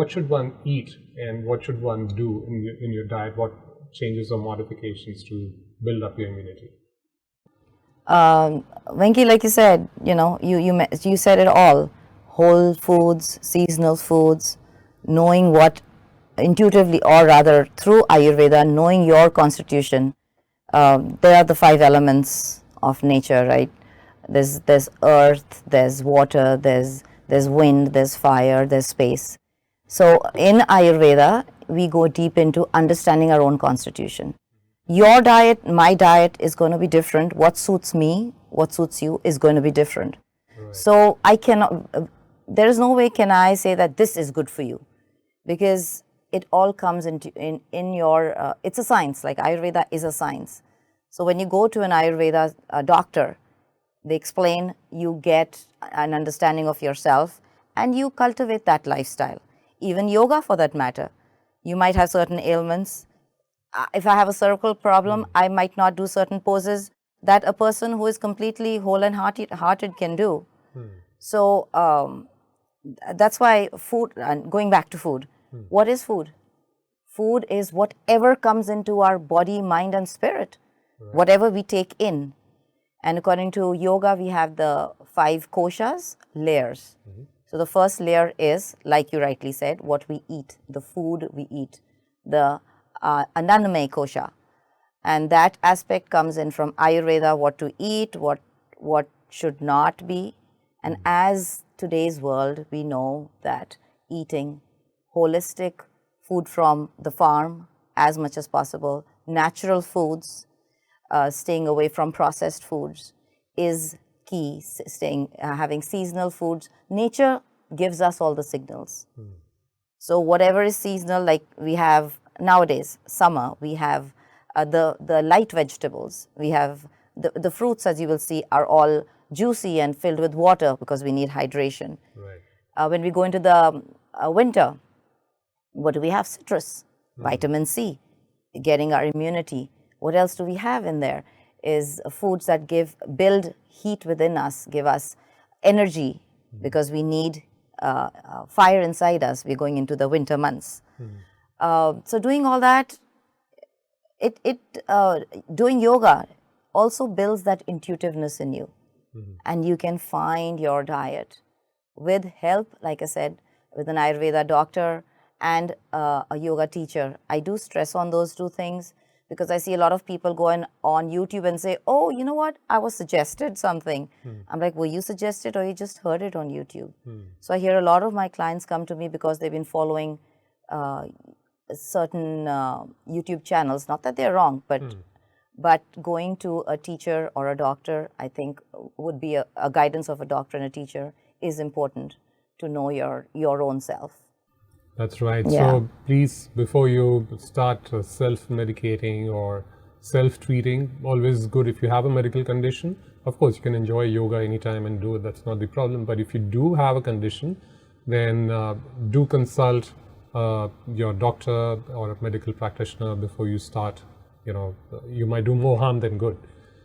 what should one eat and what should one do in your diet? What changes or modifications to build up your immunity? Venki, like you said, you said it all. Whole foods, seasonal foods, knowing what intuitively, or rather through Ayurveda, knowing your constitution. There are the 5 elements of nature, right? There's earth, there's water, there's wind, there's fire, there's space. So in Ayurveda, we go deep into understanding our own constitution. Your diet, my diet is going to be different. What suits me, what suits you is going to be different. Right. So I cannot, there is no way can I say that this is good for you, because it all comes into in your, it's a science, like Ayurveda is a science. So when you go to an Ayurveda doctor, they explain, you get an understanding of yourself and you cultivate that lifestyle. Even yoga for that matter. You might have certain ailments. If I have a cervical problem, I might not do certain poses that a person who is completely whole and hearted can do. So that's why food, and going back to food, what is food? Food is whatever comes into our body, mind and spirit, whatever we take in. And according to yoga, we have the 5 koshas, layers. So the first layer is, like you rightly said, what we eat, the food we eat, the Annamaya kosha. And that aspect comes in from Ayurveda, what to eat, what should not be. And as today's world, we know that eating holistic food from the farm as much as possible, natural foods, staying away from processed foods is key. Having seasonal foods. Nature gives us all the signals. So whatever is seasonal, like we have nowadays, summer, we have the light vegetables. We have the fruits, as you will see, are all juicy and filled with water because we need hydration. Right. When we go into the winter, what do we have? Citrus, vitamin C, getting our immunity. What else do we have in there? Is foods that build heat within us, give us energy, because we need fire inside us. We're going into the winter months. So doing all that, doing yoga also builds that intuitiveness in you. And you can find your diet with help, like I said, with an Ayurveda doctor and a yoga teacher. I do stress on those 2 things, because I see a lot of people go on YouTube and say, oh, you know what, I was suggested something. I'm like, were you suggested or you just heard it on YouTube? So I hear a lot of my clients come to me because they've been following certain YouTube channels. Not that they're wrong, but going to a teacher or a doctor, I think would be a guidance of a doctor and a teacher is important to know your own self. That's right. Yeah. So please, before you start self-medicating or self-treating, always good if you have a medical condition. Of course, you can enjoy yoga anytime and do it. That's not the problem. But if you do have a condition, then do consult your doctor or a medical practitioner before you start. You might do more harm than good.